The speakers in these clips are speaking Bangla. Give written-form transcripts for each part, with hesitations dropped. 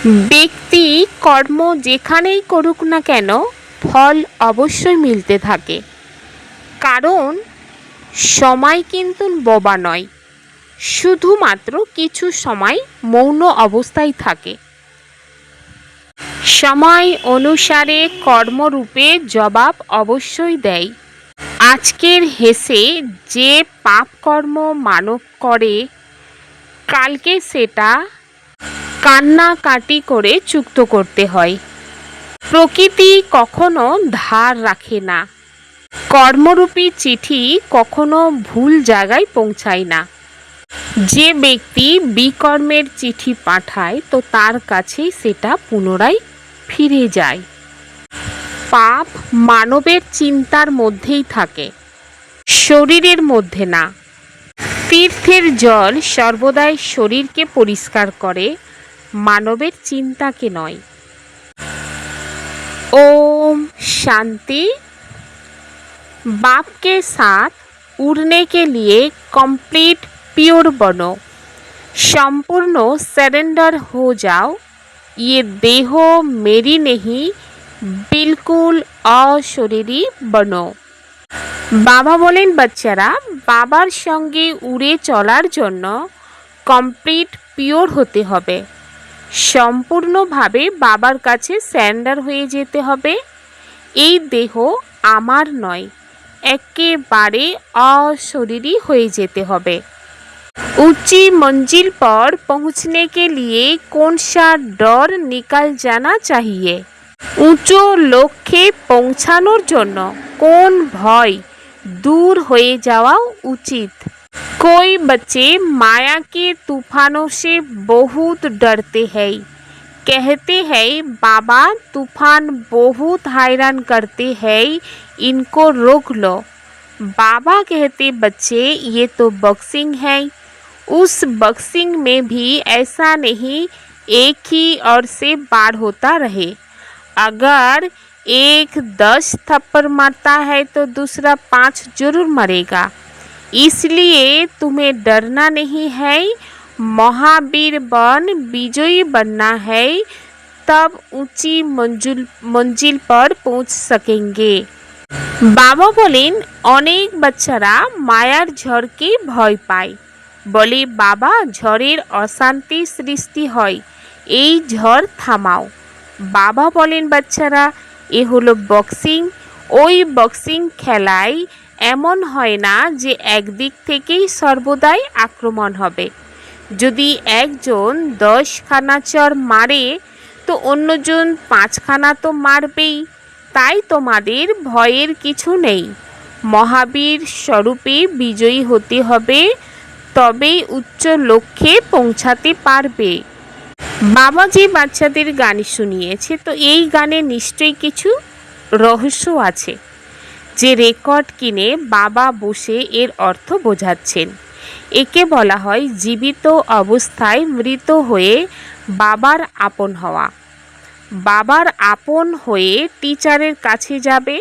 ব্যক্তি কর্ম যেখানেই করুক না কেন ফল অবশ্যই মিলতে থাকে। কারণ সময় কিন্তু বোবা নয়, শুধুমাত্র কিছু সময় মৌন অবস্থায় থাকে। সময় অনুসারে কর্মরূপে জবাব অবশ্যই দেয়। আজকের হেসে যে পাপ কর্ম মানব করে, কালকে সেটা কান্নাকাটি করে চুক্ত করতে হয়। প্রকৃতি কখনো ধার রাখে না, কর্মরূপী চিঠি কখনো ভুল জায়গায় পৌঁছায় না। যে ব্যক্তি বিকর্মের চিঠি পাঠায় তো তার কাছে সেটা পুনরায় ফিরে যায়। পাপ মানবের চিন্তার মধ্যেই থাকে, শরীরের মধ্যে না। তীর্থের জল সর্বদাই শরীরকে পরিষ্কার করে, मानवेर चिंता के नय। ओम शांति। बाप के साथ उड़ने के लिए कंप्लीट प्योर बनो, संपूर्ण सरेंडर हो जाओ। ये देह मेरी नहीं, बिल्कुल अशरीरी बनो। बाबा बोलेन बच्चारा बाबार संगे उड़े चलार जन्य कमप्लीट पियोर होते हबे, সম্পূর্ণভাবে বাবার কাছে স্যারেন্ডার হয়ে যেতে হবে। এই দেহ আমার নয়, একেবারে अशरीरी হয়ে যেতে হবে। ऊंची मंजिल पर पहुंचने के लिए कौन सा डर निकल जाना चाहिए? উঁচু লক্ষ্যে পৌঁছানোর জন্য কোন ভয় দূর হয়ে যাওয়া উচিত? कोई बच्चे माया के तूफानों से बहुत डरते हैं, कहते हैं बाबा तूफान बहुत हैरान करते हैं, इनको रोक लो। बाबा कहते बच्चे ये तो बॉक्सिंग है, उस बॉक्सिंग में भी ऐसा नहीं एक ही ओर से बार होता रहे। अगर एक 10 थप्पड़ मारता है तो दूसरा 5 जरूर मरेगा, इसलिए तुम्हें डरना नहीं है। महावीर बन विजयी बनना है, तब ऊंची मंजिल पर पहुंच सकेंगे। बाबा बोलेन अनेक बच्चारा मायार झड़के भय पाय, बोले बाबा झड़ेर अशांति सृष्टि हय, এই ঝড় থামাও। বাবা বলেন বাচ্চারা এ হলো বক্সিং, ওই বক্সিং খেলায় এমন হয় না যে একদিক থেকেই সর্বদাই আক্রমণ হবে। যদি একজন 10 খানা চর মারে তো অন্যজন 5 খানা তো মারবেই, তাই তোমাদের ভয়ের কিছু নেই। মহাবীর স্বরূপে বিজয়ী হতে হবে, তবেই উচ্চ লক্ষ্যে পৌঁছাতে পারবে। বাবা যে বাচ্চাদের গান শুনিয়েছে তো এই গানে নিশ্চয়ই কিছু রহস্য আছে, যে রেকর্ড কিনে বাবা বসে এর অর্থ বোঝাচ্ছেন। একে বলা হয় জীবিত অবস্থায় মৃত হয়ে বাবার আপন হওয়া। বাবার আপন হয়ে টিচারের কাছে যাবে,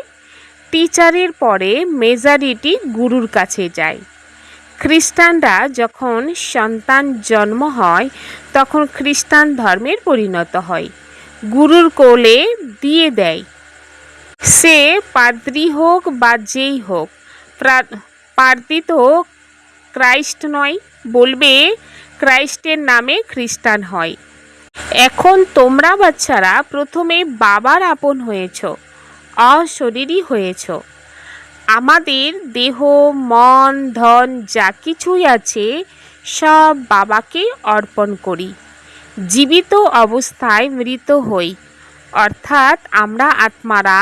টিচারের পরে মেজরিটি গুরুর কাছে যায়। খ্রিস্টানরা যখন সন্তান জন্ম হয় তখন খ্রিস্টান ধর্মের পরিণত হয়, গুরুর কোলে দিয়ে দেয়। সে পাদ্রী হোক বা যেই হোক, পাদ্রী তো ক্রাইস্ট নয়, বলবে ক্রাইস্টের নামে খ্রিস্টান হয়। এখন তোমরা বাচ্চারা প্রথমে বাবার আপন হয়েছ, অশরীরী হয়েছ। আমাদের দেহ মন ধন যা কিছুই আছে সব বাবাকে অর্পণ করি, জীবিত অবস্থায় মৃত হই, অর্থাৎ আমরা আত্মারা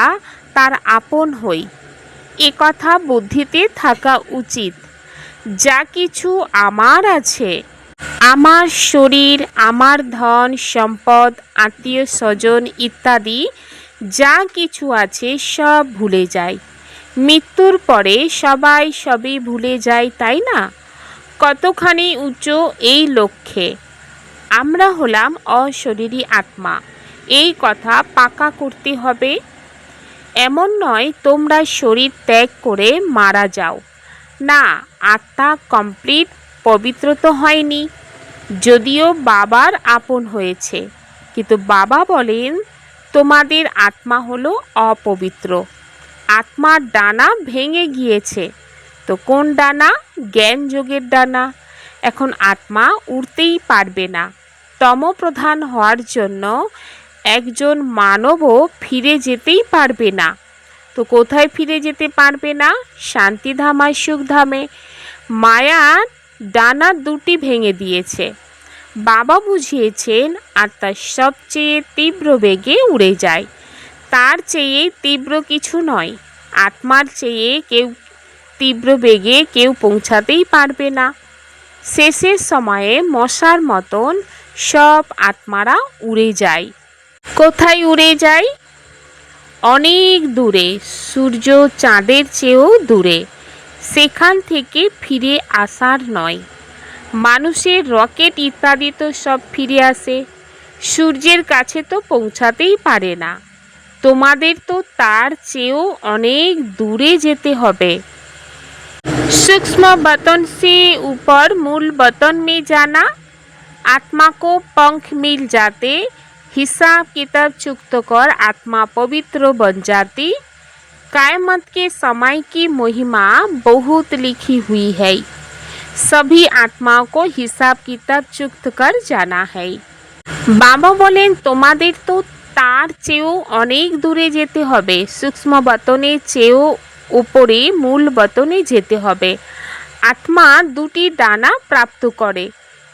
তার আপন হই। এ কথা বুদ্ধিতে থাকা উচিত। যা কিছু আমার আছে, আমার শরীর, আমার ধন সম্পদ, আত্মীয় স্বজন ইত্যাদি যা কিছু আছে সব ভুলে যায়। মৃত্যুর পরে সবাই সবই ভুলে যায়, তাই না? কতখানি উঁচু এই লক্ষ্যে। আমরা হলাম অশরীরী আত্মা, এই কথা পাকা করতে হবে। এমন নয় তোমরা শরীর ত্যাগ করে মারা যাও, না, আত্মা কমপ্লিট পবিত্র তো হয়নি, যদিও বাবার আপন হয়েছে। কিন্তু বাবা বলেন তোমাদের আত্মা হলো অপবিত্র, আত্মার ডানা ভেঙে গিয়েছে। তো কোন ডানা? জ্ঞান যোগের ডানা। এখন আত্মা উড়তেই পারবে না। তমপ্রধান হওয়ার জন্য একজন মানবও ফিরে যেতেই পারবে না। তো কোথায় ফিরে যেতে পারবে না? শান্তিধাম আর সুখধামে। মায়ার ডানা দুটি ভেঙে দিয়েছে। বাবা বুঝিয়েছেন আত্মা সবচেয়ে তীব্র বেগে উড়ে যায়, তার চেয়ে তীব্র কিছু নয়। আত্মার চেয়ে কেউ তীব্র বেগে কেউ পৌঁছাতেই পারবে না। শেষের সময়ে মশার মতন সব আত্মারা উড়ে যায়। কোথায় উড়ে যায়? অনেক দূরে, সূর্য চাঁদের চেয়েও দূরে। সেখান থেকে ফিরে আসার নয়। মানুষের রকেট ইত্যাদি তো সব ফিরে আসে, সূর্যের কাছে তো পৌঁছাতেই পারে না। তোমাদের তো তার চেয়েও অনেক দূরে যেতে হবে। सूक्ष्म बतन से ऊपर मूल बतन में जाना। आत्मा को पंख मिल जाते, हिसाब किताब चुक्त कर आत्मा पवित्र बन जाती। कायमत के समय की महिमा बहुत लिखी हुई है, सभी आत्माओं को हिसाब किताब चुक्त कर जाना है। बाबा बोलें তোমাদের তো তার চেয়েও অনেক দূরে যেতে হবে, সূক্ষ্ম বতনের চেয়েও উপরে মূল বতনে যেতে হবে। আত্মা দুটি ডানা প্রাপ্ত করে,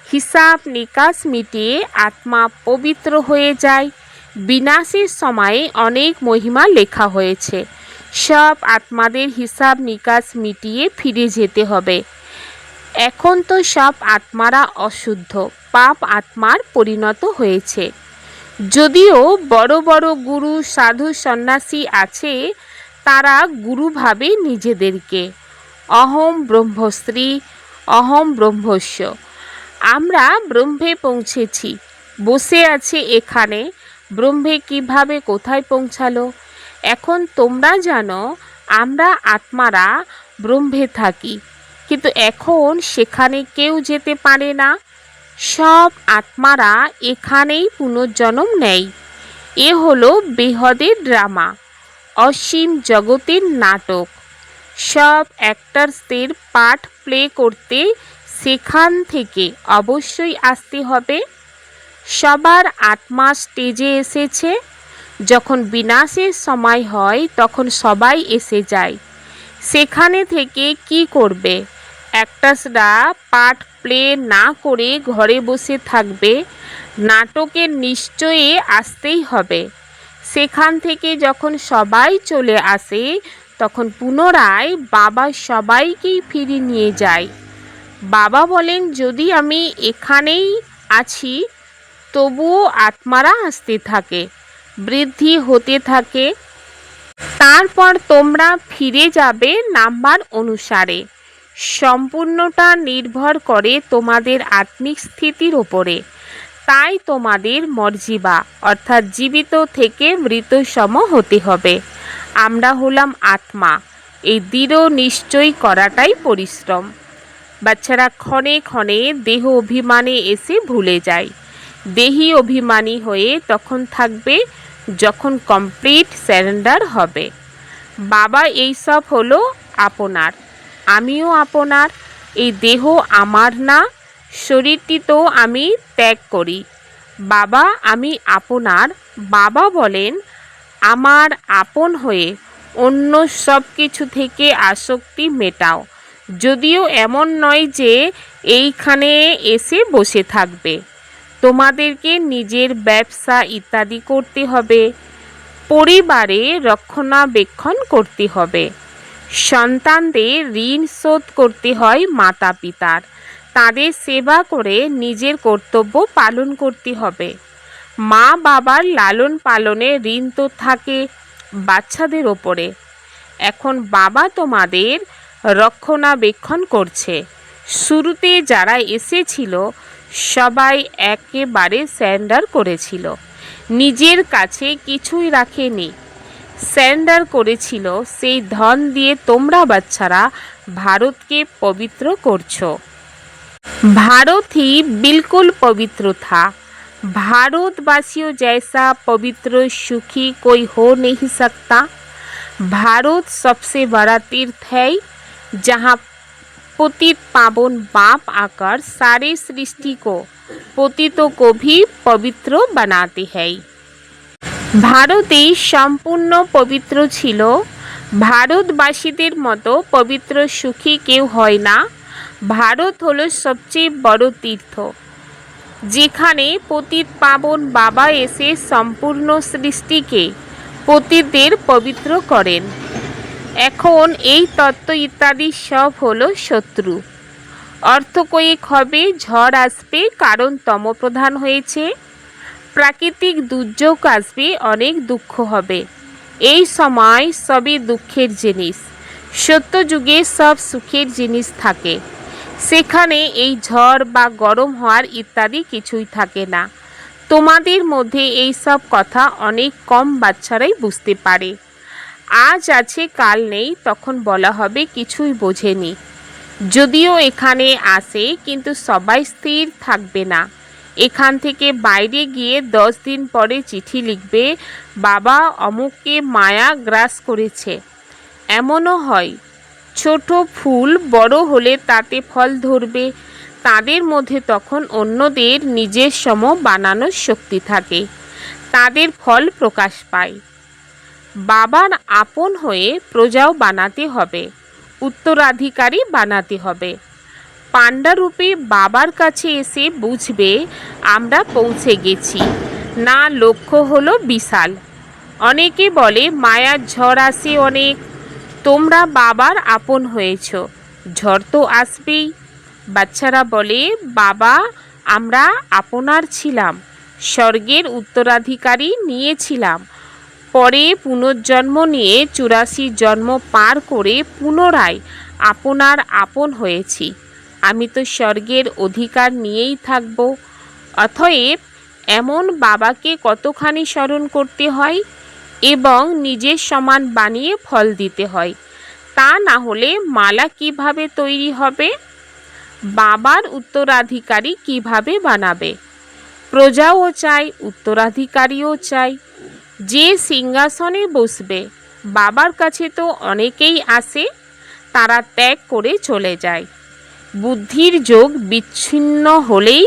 হিসাব নিকাশ মিটিয়ে আত্মা পবিত্র হয়ে যায়। বিনাশের সময়ে অনেক মহিমা লেখা হয়েছে। সব আত্মাদের হিসাব নিকাশ মিটিয়ে ফিরে যেতে হবে। এখন তো সব আত্মারা অশুদ্ধ, পাপ আত্মার পরিণত হয়েছে। যদিও বড় বড় গুরু সাধু সন্ন্যাসী আছে, তারা গুরু ভাবে নিজেদেরকে। অহম ব্রহ্মশ্রী, অহম ব্রহ্মস্য। আমরা ব্রহ্মে পৌঁছেছি, বসে আছে এখানে। ব্রহ্মে কিভাবে কোথায় পৌঁছালো? এখন তোমরা জানো আমরা আত্মারা ব্রহ্মে থাকি, কিন্তু এখন সেখানে কেউ যেতে পারে না। সব আত্মারা এখানেই পুনর্জন্ম নেয়। এ হলো বেহদের ড্রামা, অসীম জগতের নাটক। সব অ্যাক্টার্সদের পাঠ প্লে করতে সেখান থেকে অবশ্যই আসতে হবে। সবার আত্মা স্টেজে এসেছে। যখন বিনাশের সময় হয় তখন সবাই এসে যায়। সেখানে থেকে কি করবে? অ্যাক্টার্সরা পাঠ প্লে না করে ঘরে বসে থাকবে? নাটকের নিশ্চয়ই আসতেই হবে। সেখান থেকে যখন সবাই চলে আসে তখন পুনরায় বাবা সবাইকেই ফিরিয়ে নিয়ে যায়। বাবা বলেন যদি আমি এখানেই আছি তবুও আত্মারা আসতে থাকে, বৃদ্ধি হতে থাকে। তারপর তোমরা ফিরে যাবে নাম্বার অনুসারে। সম্পূর্ণটা নির্ভর করে তোমাদের আত্মিক স্থিতির ওপরে। তাই তোমাদের মর্জিবা অর্থাৎ জীবিত থেকে মৃত সম হতে হবে। আমরা হলাম আত্মা, এই দৃঢ় নিশ্চয় করাটাই পরিশ্রম। বাচ্চারা ক্ষণে ক্ষণে দেহ অভিমানে এসে ভুলে যায়। দেহি অভিমানী হয়ে তখন থাকবে যখন কমপ্লিট সারেন্ডার হবে। বাবা এইসব হলো আপনার, আমিও আপনার। এই দেহ আমার না, শরীরটি তো আমি ত্যাগ করি। বাবা আমি আপনার। বাবা বলেন আমার আপন হয়ে অন্য সব কিছু থেকে আসক্তি মেটাও। যদিও এমন নয় যে এইখানে এসে বসে থাকবে, তোমাদেরকে নিজের ব্যবসা ইত্যাদি করতে হবে, পরিবারে রক্ষণাবেক্ষণ করতে হবে। সন্তানদের ঋণ শোধ করতে হয় মাতা পিতার, তাদের সেবা করে নিজের কর্তব্য পালন করতে হবে। মা বাবার লালন পালনে ঋণ তো থাকে বাচ্চাদের ওপরে। এখন বাবা তোমাদের রক্ষণাবেক্ষণ করছে। শুরুতে যারা এসেছিল সবাই একেবারে সারেন্ডার করেছিল, নিজের কাছে কিছুই রাখেনি, সারেন্ডার করেছিল। সেই ধন দিয়ে তোমরা বাচ্চারা ভারতকে পবিত্র করছো। भारत ही बिल्कुल पवित्र था। भारतवासियों जैसा पवित्र सुखी कोई हो नहीं सकता। भारत सबसे बड़ा तीर्थ है जहाँ पतित पावन बाप आकर सारे सृष्टि को पतितों को भी पवित्र बनाते हैं। ভারতে সম্পূর্ণ পবিত্র ছিল। ভারতবাসীদের মতো পবিত্র সুখী কেউ হয় না। ভারত হলো সবচেয়ে বড় তীর্থ যেখানে পতিত পাবন বাবা এসে সম্পূর্ণ সৃষ্টিকে পতিতদের পবিত্র করেন। এখন এই তত্ত্ব ইত্যাদি সব হলো শত্রু। অর্থকয়েক হবে, ঝড় আসবে কারণ তমপ্রধান হয়েছে, প্রাকৃতিক দুর্যোগ আসবে, অনেক দুঃখ হবে। এই সময় সবই দুঃখের জিনিস। সত্য যুগে সব সুখের জিনিস থাকে, সেখানে এই ঝড় বা গরম হওয়ার ইত্যাদি কিছুই থাকে না। তোমাদের মধ্যে এই সব কথা অনেক কম বাচ্চারাই বুঝতে পারে। আজ আছে কাল নেই, তখন বলা হবে কিছুই বোঝেনি। যদিও এখানে আসে কিন্তু সবাই স্থির থাকবে না। এখান থেকে বাইরে গিয়ে 10 দিন পরে চিঠি লিখবে, বাবা অমুককে মায়া গ্রাস করেছে। এমনও হয় ছোট ফুল বড় হলে তাতে ফল ধরবে। তাদের মধ্যে তখন অন্যদের নিজের সম বানানোর শক্তি থাকে, তাদের ফল প্রকাশ পায়। বাবার আপন হয়ে প্রজাও বানাতে হবে, উত্তরাধিকারী বানাতে হবে। পাণ্ডারূপে বাবার কাছে এসে বুঝবে আমরা পৌঁছে গেছি। না, লক্ষ্য হলো বিশাল। অনেকে বলে মায়ার ঝড় আসে অনেক। তোমরা বাবার আপন হয়েছ, ঝড় তো আসবেই। বাচ্চারা বলে বাবা আমরা আপনার ছিলাম, স্বর্গের উত্তরাধিকারী নিয়েছিলাম, পরে পুনর্জন্ম নিয়ে 84 জন্ম পার করে পুনরায় আপনার আপন হয়েছি। আমি তো স্বর্গের অধিকার নিয়েই থাকব। অতএব এমন বাবাকে কতখানি স্মরণ করতে হয় এবং নিজের সমান বানিয়ে ফল দিতে হয়। তা না হলে মালা কিভাবে তৈরি হবে? বাবার উত্তরাধিকারী কিভাবে বানাবে? প্রজাও চাই, উত্তরাধিকারীও চাই। যে সিংহাসনে বসবে, বাবার কাছে তো অনেকেই আসে, তারা ত্যাগ করে চলে যায়। बुद्धिर जोग विच्छिन्न होलेई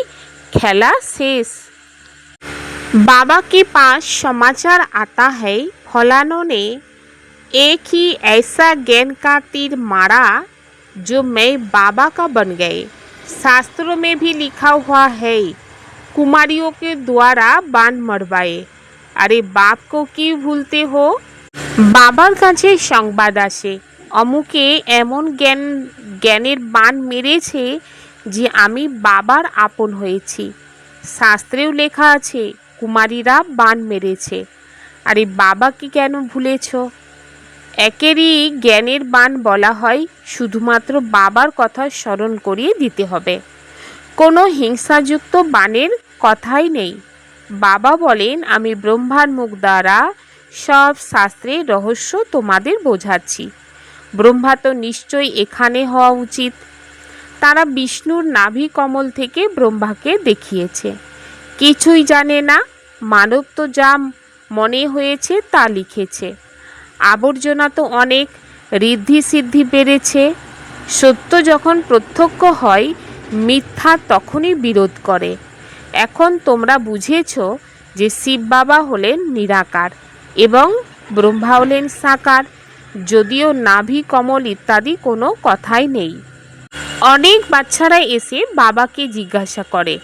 खेला शेष। बाबा के पास समाचार आता है फलानों ने एक ही ऐसा ज्ञान का तीर मारा जो मैं बाबा का बन गए। शास्त्रों में भी लिखा हुआ है कुमारियों के द्वारा बाण मरवाए। अरे बाप को क्यों भूलते हो? बाबार काछे संबाद आसे অমুকে এমন জ্ঞানের বাণ মেরেছে যে আমি বাবার আপন হয়েছি। শাস্ত্রেও লেখা আছে কুমারীরা বাণ মেরেছে। আরে বাবাকে কেন ভুলেছ? একেরই জ্ঞানের বাণ বলা হয়, শুধুমাত্র বাবার কথা স্মরণ করিয়ে দিতে হবে। কোনো হিংসাযুক্ত বাণের কথাই নেই। বাবা বলেন আমি ব্রহ্মার মুখ দ্বারা সব শাস্ত্রের রহস্য তোমাদের বোঝাচ্ছি। ব্রহ্মা তো নিশ্চয়ই এখানে হওয়া উচিত। তারা বিষ্ণুর নাভি কমল থেকে ব্রহ্মাকে দেখিয়েছে। কিছুই জানে না, মানব তো যা মনে হয়েছে তা লিখেছে। আবর্জনা তো অনেক, ঋদ্ধি সিদ্ধি বেড়েছে। সত্য যখন প্রত্যক্ষ হয় মিথ্যা তখনই বিরোধ করে। এখন তোমরা বুঝেছ যে শিব বাবা হলেন নিরাকার এবং ব্রহ্মা হলেন সাকার, যদিও নাভি কমল ইত্যাদি কোনো কথাই নেই। অনেক বাচ্চারা এসে বাবাকে জিজ্ঞাসা করে,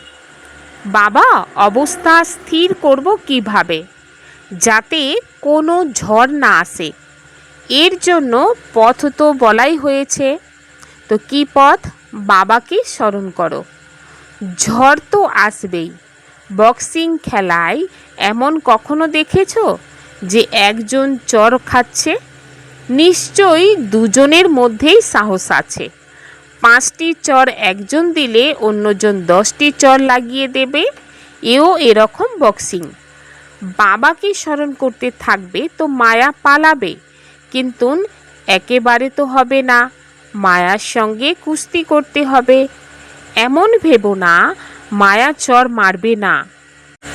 বাবা অবস্থা স্থির করব কিভাবে যাতে কোনো ঝড় না আসে? এর জন্য পথ তো বলাই হয়েছে। তো কি পথ? বাবাকে স্মরণ করো। ঝড় তো আসবেই। বক্সিং খেলায় এমন কখনো দেখেছ যে একজন চর খাচ্ছে? নিশ্চয়ই দুজনের মধ্যেই সাহস আছে। 5টি চর একজন দিলে অন্যজন 10টি চর লাগিয়ে দেবে। এও এরকম বক্সিং। বাবাকে স্মরণ করতে থাকবে তো মায়া পালাবে, কিন্তু একেবারে তো হবে না। মায়ার সঙ্গে কুস্তি করতে হবে। এমন ভেবো না মায়া চর মারবে না।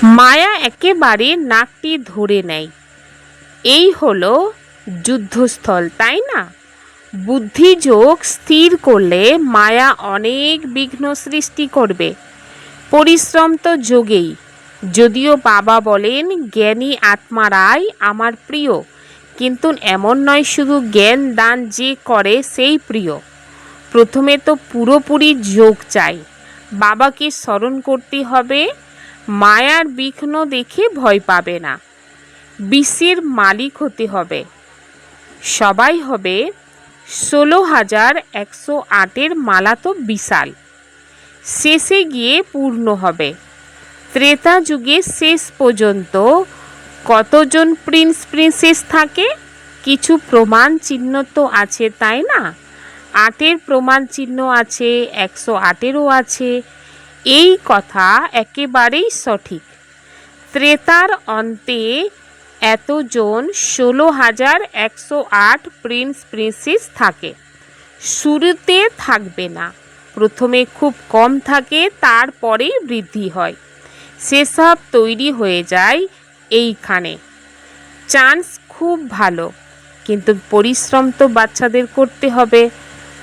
মায়া একেবারে নাকটি ধরে নেয়। এই হলো যুদ্ধস্থল, তাই না? বুদ্ধিযোগ স্থির করলে মায়া অনেক বিঘ্ন সৃষ্টি করবে। পরিশ্রম তো যোগেই। যদিও বাবা বলেন জ্ঞানী আত্মারাই আমার প্রিয়, কিন্তু এমন নয় শুধু জ্ঞান দান যে করে সেই প্রিয়। প্রথমে তো পুরোপুরি যোগ চাই। বাবাকে স্মরণ করতে হবে। মায়ার বিঘ্ন দেখে ভয় পাবে না। বিশ্বের মালিক হতে হবে। সবাই হবে 16,108-এর মালা তো বিশাল, শেষে গিয়ে পূর্ণ হবে। ত্রেতা যুগে শেষ পর্যন্ত কতজন প্রিন্স প্রিন্সেস থাকে? কিছু প্রমাণ চিহ্ন তো আছে, তাই না? 8-এর প্রমাণ চিহ্ন আছে, 108-এরও আছে। এই কথা একেবারেই সঠিক। ত্রেতার অন্তে এতজন 16,108 প্রিন্স প্রিন্সেস থাকে। শুরুতে থাকবে না, প্রথমে খুব কম থাকে, তারপরেই বৃদ্ধি হয়। সেসব তৈরি হয়ে যায় এইখানে। চান্স খুব ভালো, কিন্তু পরিশ্রম তো বাচ্চাদের করতে হবে।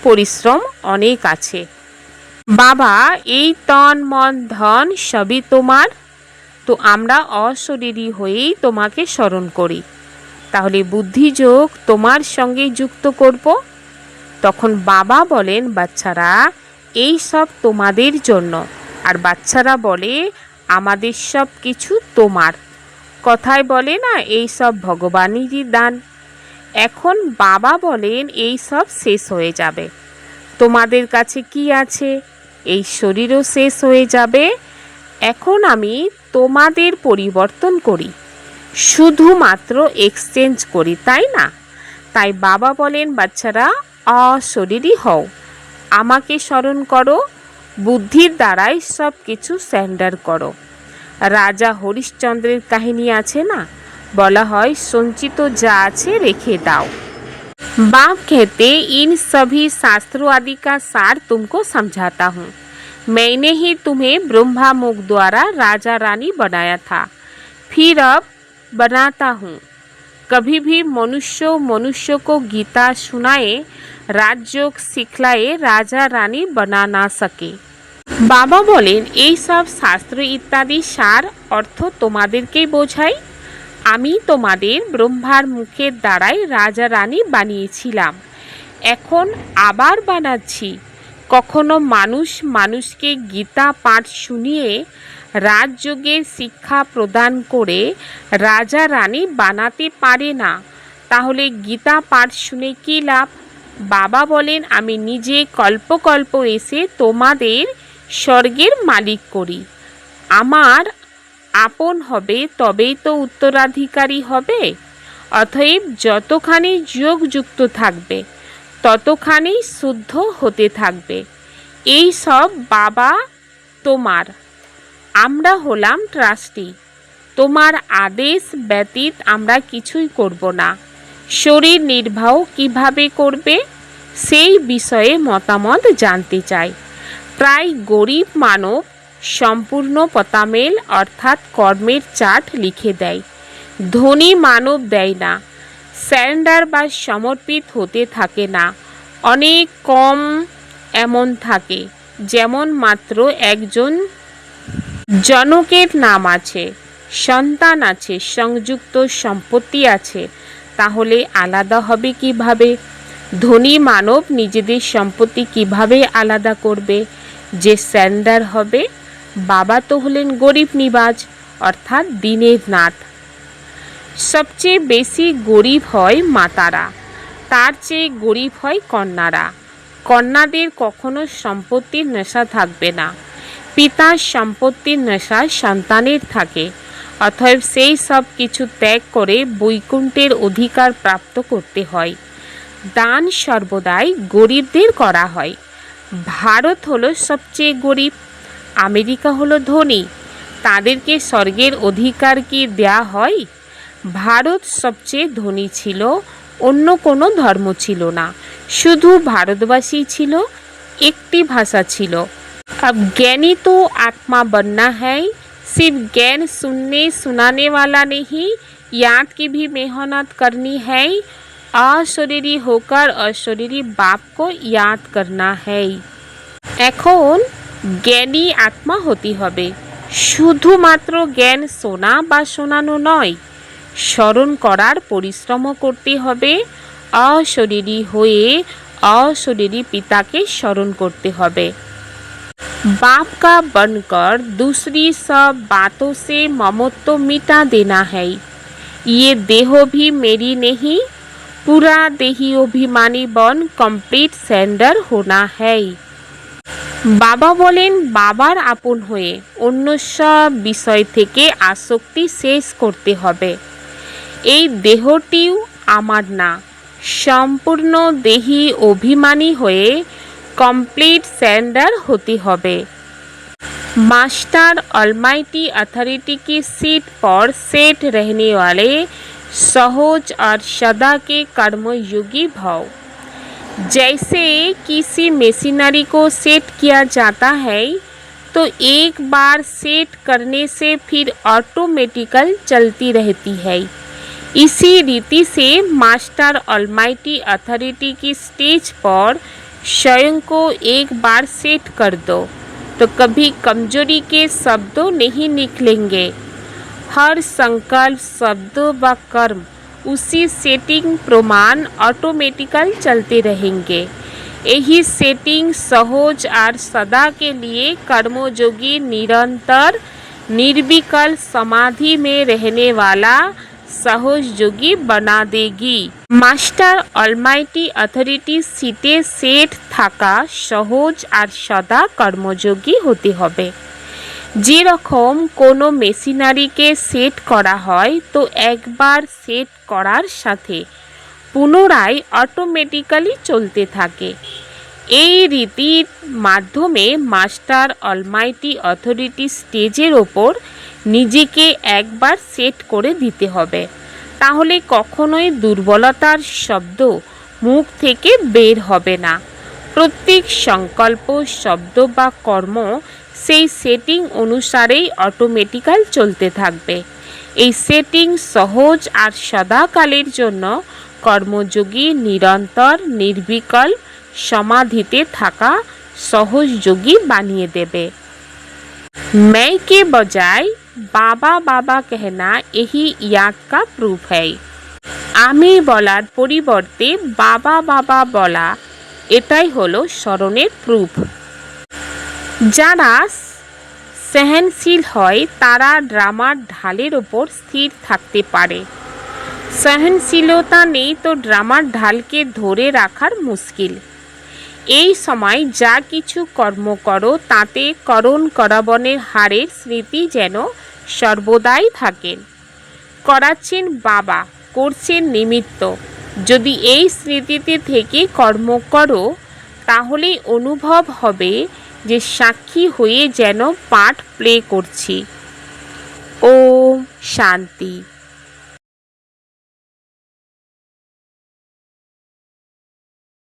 পরিশ্রম অনেক আছে। বাবা, এই তন মন ধন সবই তোমার, তো আমরা অশরীরী হয়েই তোমাকে স্মরণ করি। তাহলে বুদ্ধিযোগ তোমার সঙ্গে যুক্ত করব। তখন বাবা বলেন, বাচ্চারা এই সব তোমাদের জন্য। আর বাচ্চারা বলে আমাদের সব কিছু তোমার। কথায় বলে না, এই সব ভগবানেরই দান। এখন বাবা বলেন এই সব শেষ হয়ে যাবে। তোমাদের কাছে কি আছে? এই শরীরও শেষ হয়ে যাবে। এখন আমি তোমাদের পরিবর্তন করি, শুধুমাত্র এক্সচেঞ্জ করি, তাই না? তাই বাবা বলেন, বাচ্চারা অশরীরী হও, আমাকে স্মরণ করো, বুদ্ধির দ্বারাই সব কিছু স্যান্ডার করো। রাজা হরিশ্চন্দ্রের কাহিনী আছে না, বলা হয় সঞ্চিত যা আছে রেখে দাও। बाप कहते इन सभी शास्त्रों आदि का सार तुमको समझाता हूँ। मैंने ही तुम्हें ब्रह्मा मुख द्वारा राजा रानी बनाया था, फिर अब बनाता हूँ। कभी भी मनुष्य को गीता सुनाए, राजयोग सिखलाए, राजा रानी बना ना सके। বাবা বলেন এই সব শাস্ত্র ইত্যাদি সার অর্থ তোমাদেরকেই বোঝাই। আমি তোমাদের ব্রহ্মার মুখের দ্বারাই রাজা রানী বানিয়েছিলাম, এখন আবার বানাচ্ছি। কখনো মানুষ মানুষকে গীতা পাঠ শুনিয়ে রাজযোগের শিক্ষা প্রদান করে রাজা রানী বানাতে পারে না। তাহলে গীতা পাঠ শুনে কী লাভ? বাবা বলেন আমি নিজে কল্প এসে তোমাদের স্বর্গের মালিক করি। আমার আপন হবে তবেই তো উত্তরাধিকারী হবে। অতএব যতখানি যোগযুক্ত থাকবে ততখানি শুদ্ধ হতে থাকবে। এই সব বাবা তোমার, আমরা হলাম ট্রাস্টি। তোমার আদেশ ব্যতীত আমরা কিছুই করব না। শরীর নির্বাহ কিভাবে করবে সেই বিষয়ে মতামত জানতে চাই। প্রায় গরিব মানব সম্পূর্ণ পতামেল অর্থাৎ কর্মের চার্ট লিখে দেয়, ধনী মানব দেয় না। স্যারেন্ডার বা সমর্পিত হতে থাকে না। অনেক কম এমন থাকে, যেমন মাত্র একজন জনকের নাম আছে, সন্তান আছে, সংযুক্ত সম্পত্তি আছে, তাহলে আলাদা হবে কিভাবে? ধনী মানব নিজেদের সম্পত্তি কিভাবে আলাদা করবে? যে স্যারেন্ডার হবে। বাবা তো হলেন গরিব নিবাজ অর্থাৎ দিনের নাথ। সবচেয়ে বেশি গরিব হয় মাতারা, তার চেয়ে গরিব হয় কন্যারা। কন্যাদের কখনো সম্পত্তির নেশা থাকবে না। পিতার সম্পত্তির নেশা সন্তানের থাকে। অতএব সেই সব কিছু ত্যাগ করে বৈকুণ্ঠের অধিকার প্রাপ্ত করতে হয়। দান সর্বদাই গরিবদের করা হয়। ভারত হলো সবচেয়ে গরিব, আমেরিকা হলো ধনী। তাদেরকে স্বর্গের অধিকার কি দেয়া হয়? ভারত সবচেয়ে ধনী ছিল, অন্য কোনো ধর্ম ছিল না, শুধু ভারতবাসী ছিল, একটি ভাষা ছিল। अब ज्ञानी तो आत्मा बनना है, सिर्फ ज्ञान सुनने सुनाने वाला नहीं, याद की भी मेहनत करनी है। अशरीरी होकर अशरीरी बाप को याद करना है। এখন জ্ঞানী আত্মা হতে হবে। শুধুমাত্র জ্ঞান শোনা বা শোনানো নয়, স্মরণ করার পরিশ্রমও করতে হবে। अशरीरी হয়ে अशरीरी पिता के स्मरण करते হবে। बाप का बनकर दूसरी सब बातों से ममत्व मिटा देना है। ये देह भी मेरी नहीं, पूरा देही अभिमानी बन कमप्लीट सेंडर होना है। বাবা বলেন বাবার আপন হয়ে অন্য সব বিষয় থেকে আসক্তি শেষ করতে হবে। এই দেহটিও আমার না, সম্পূর্ণ দেহি অভিমানী হয়ে কমপ্লিট सरेंडर होते হবে। मास्टर ऑलमाइटी अथॉरिटी की सीट पर सेट रहने वाले सहज और सदा के कर्मयोगी भाव। जैसे किसी मशीनरी को सेट किया जाता है तो एक बार सेट करने से फिर ऑटोमेटिकल चलती रहती है। इसी रीति से मास्टर ऑलमाइटी अथॉरिटी की स्टेज पर स्वयं को एक बार सेट कर दो तो कभी कमजोरी के शब्द नहीं निकलेंगे। हर संकल्प शब्द व कर्म उसी सेटिंग प्रमाण ऑटोमेटिकल चलते रहेंगे। यही सेटिंग सहज और सदा के लिए कर्मयोगी निरंतर निर्विकल समाधि में रहने वाला सहज योगी बना देगी। मास्टर अलमाइटी अथॉरिटी सीटे सेट থাকা সহজ আর সদা কর্মযোগী হতে হবে। যেরকম কোনো মেশিনারিকে সেট করা হয় তো একবার সেট করার সাথে পুনরায় অটোমেটিক্যালি চলতে থাকে। এই রীতির মাধ্যমে মাস্টার অলমাইটি অথরিটি স্টেজের ওপর নিজেকে একবার সেট করে দিতে হবে, তাহলে কখনোই দুর্বলতার শব্দ মুখ থেকে বের হবে না। প্রত্যেক সংকল্প শব্দ বা কর্ম সেই সেটিং অনুসারেই অটোমেটিক্যাল চলতে থাকবে। এই সেটিং সহজ আর সদাকালের জন্য কর্মযোগী নিরন্তর নির্বিকল সমাধিতে থাকা সহজ যোগী বানিয়ে দেবে। मैं के बजाय बाबा बाबा कहना यही याद का प्रूफ है। আমি বলার পরিবর্তে বাবা বাবা বলা এটাই হলো স্মরণের প্রুফ। যারা সহনশীল হয় তারা ড্রামার ঢালের ওপর স্থির থাকতে পারে। সহনশীলতা নেই তো ড্রামার ঢালকে ধরে রাখার মুশকিল। এই সময় যা কিছু কর্ম করো তাতে করণ করাবনের হারের স্মৃতি যেন সর্বদাই থাকেন। করাচ্ছেন বাবা, করছেন নিমিত্ত। যদি এই স্মৃতিতে থেকে কর্ম করো তাহলে অনুভব হবে যে সাক্ষী হয়ে যেন পার্ট প্লে করছি। ওম শান্তি।